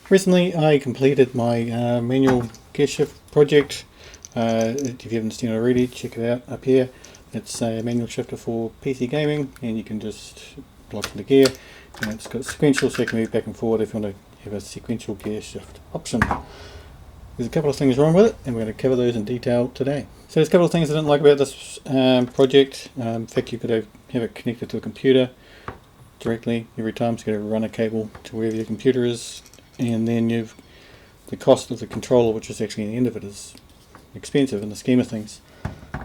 Recently I completed my manual gear shift project. If you haven't seen it already, check it out up here. It's a manual shifter for PC gaming, and you can just lock in the gear, and it's got sequential, so you can move back and forward if you want to have a sequential gear shift option. There's a couple of things wrong with it, and we're going to cover those in detail today. So there's a couple of things I didn't like about this project. In fact, you've got to have it connected to a computer directly every time, so you've got to run a cable to wherever your computer is, and then the cost of the controller, which is actually the end of it, is expensive in the scheme of things.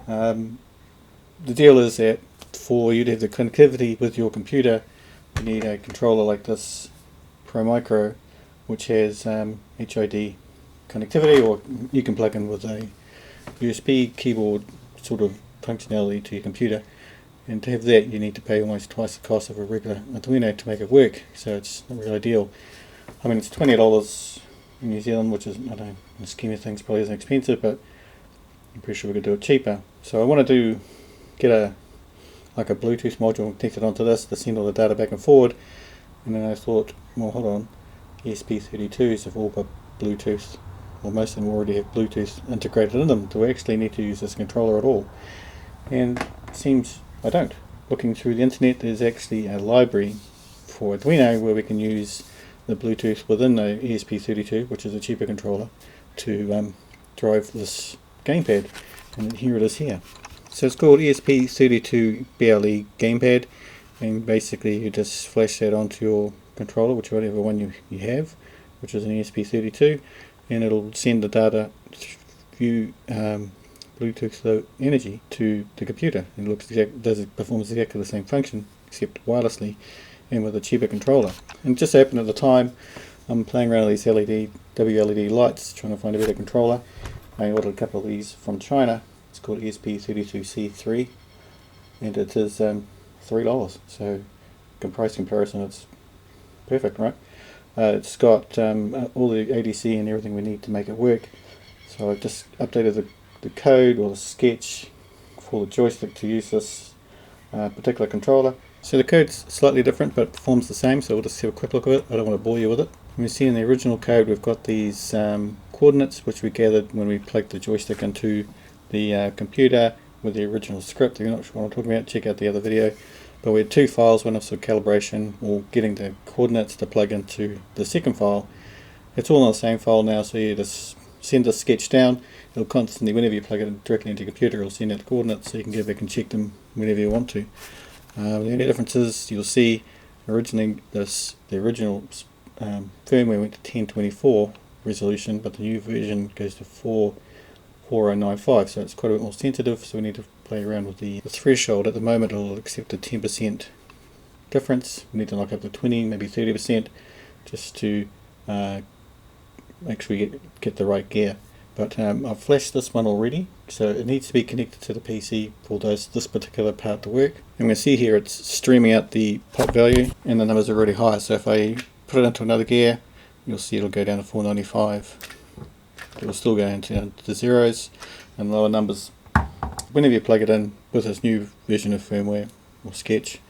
The deal is that for you to have the connectivity with your computer, you need a controller like this Pro Micro, which has HID connectivity, or you can plug in with a USB keyboard sort of functionality to your computer. And to have that, you need to pay almost twice the cost of a regular Arduino to make it work, so it's not really ideal. I mean, it's $20 in New Zealand, which is, I don't know, in the scheme of things probably isn't expensive, but I'm pretty sure we could do it cheaper. So I wanted to get a Bluetooth module connected onto this to send all the data back and forward, and then I thought, well, hold on, ESP32s have all got Bluetooth, well, most of them already have Bluetooth integrated in them. Do we actually need to use this controller at all? And it seems I don't. Looking through the internet, there's actually a library for Arduino where we can use the Bluetooth within the ESP32, which is a cheaper controller, to drive this gamepad, and here it is here. So it's called ESP32 BLE gamepad, and basically you just flash that onto your controller, whatever one you have, which is an ESP32, and it'll send the data through Bluetooth energy to the computer. It performs exactly the same function, except wirelessly and with a cheaper controller. And it just happened at the time I'm playing around with these WLED lights, trying to find a better controller. I ordered a couple of these from China. It's called ESP32C3, and it is $3. So price comparison, it's perfect, right? It's got all the ADC and everything we need to make it work. So I've just updated the code or the sketch for the joystick to use this particular controller. So the code's slightly different, but performs the same, so we'll just have a quick look at it. I don't want to bore you with it. You see in the original code we've got these coordinates which we gathered when we plugged the joystick into the computer with the original script. If you're not sure what I'm talking about, check out the other video. But we had two files, one of sort of calibration, or getting the coordinates to plug into the second file. It's all in the same file now, so you just send the sketch down. It'll constantly, whenever you plug it directly into your computer, it'll send out the coordinates, so you can go back and check them whenever you want to. The only difference is you'll see originally the original firmware went to 1024 resolution, but the new version goes to 4095, so it's quite a bit more sensitive, so we need to play around with the threshold. At the moment it'll accept a 10% difference. We need to knock up to 20, maybe 30%, just to make sure we get the right gear. But I've flashed this one already, so it needs to be connected to the PC for this particular part to work. And we see here it's streaming out the pop value, and the numbers are really high, so if I put it into another gear, you'll see it'll go down to 495. It'll still go into the zeros and lower numbers. Whenever you plug it in with this new version of firmware or sketch,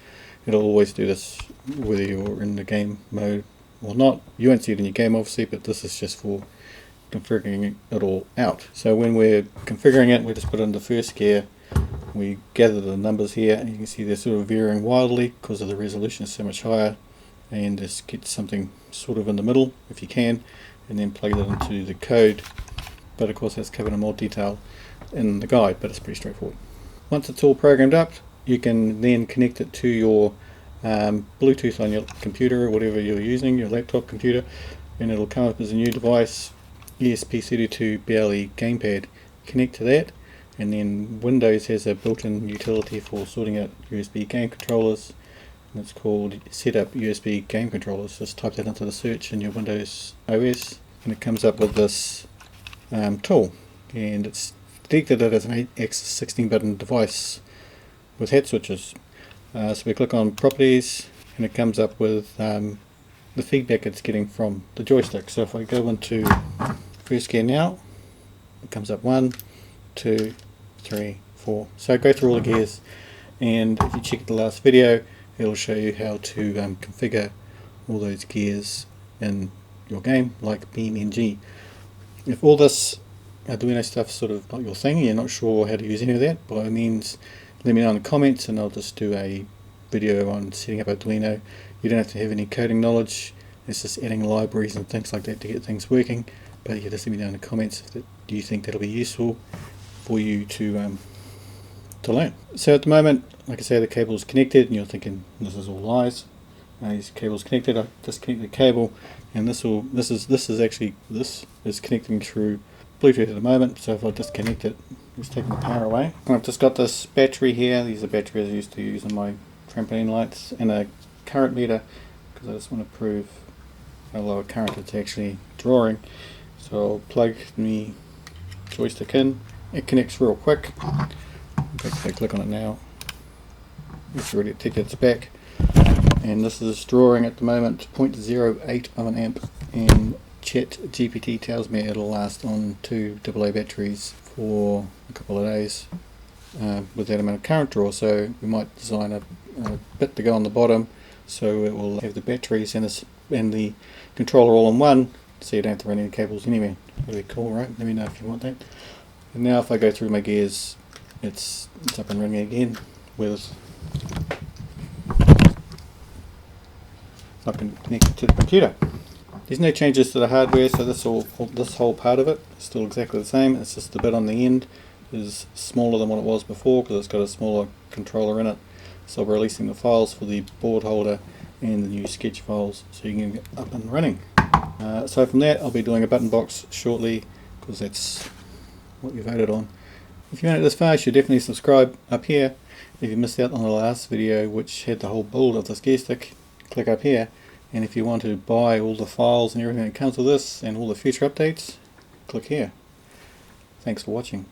it'll always do this whether you're in the game mode or not. You won't see it in your game obviously, but this is just for configuring it all out. So when we're configuring it, we just put it in the first gear, we gather the numbers here, and you can see they're sort of varying wildly because of the resolution is so much higher, and just get something sort of in the middle if you can, and then plug it into the code. But of course that's covered in more detail in the guide, but it's pretty straightforward. Once it's all programmed up, you can then connect it to your Bluetooth on your computer or whatever you're using, your laptop computer, and it'll come up as a new device, ESP32 BLE gamepad. Connect to that, and then Windows has a built-in utility for sorting out USB game controllers, and it's called Setup USB Game Controllers. Just type that into the search in your Windows OS, and it comes up with this tool, and it's detected it as an axis 16-button device with hat switches. So we click on Properties, and it comes up with the feedback it's getting from the joystick. So if I go into first gear now, it comes up 1, 2, 3, 4. So I go through all the gears, and if you check the last video, it'll show you how to configure all those gears in your game, like BeamNG. If all this Arduino stuff sort of not your thing, you're not sure how to use any of that, by all means let me know in the comments and I'll just do a video on setting up Arduino. You don't have to have any coding knowledge, it's just adding libraries and things like that to get things working, but you just let me know in the comments if do you think that'll be useful for you to learn. So at the moment, like I say, the cable is connected and you're thinking this is all lies. These cables connected, I disconnect the cable, and this is connecting through Bluetooth at the moment. So if I disconnect it, it's taking the power away. And I've just got this battery here. These are batteries I used to use on my trampoline lights, and a current meter because I just want to prove how low a current it's actually drawing. So I'll plug the joystick in. It connects real quick. If I click on it now, it's already detected it's back. And this is drawing at the moment 0.08 of an amp, and ChatGPT tells me it'll last on 2 AA batteries for a couple of days with that amount of current draw. So we might design a bit to go on the bottom so it will have the batteries and the controller all in one, so you don't have to run any cables anywhere. Really cool, right? Let me know if you want that. And now if I go through my gears, it's up and running again with connected to the computer. There's no changes to the hardware, so this whole part of it is still exactly the same. It's just the bit on the end is smaller than what it was before because it's got a smaller controller in it. So I'll be releasing the files for the board holder and the new sketch files so you can get up and running. So from that I'll be doing a button box shortly because that's what you voted on. If you made it this far, you should definitely subscribe up here. If you missed out on the last video which had the whole build of this gear stick, click up here. And if you want to buy all the files and everything that comes with this and all the future updates, click here. Thanks for watching.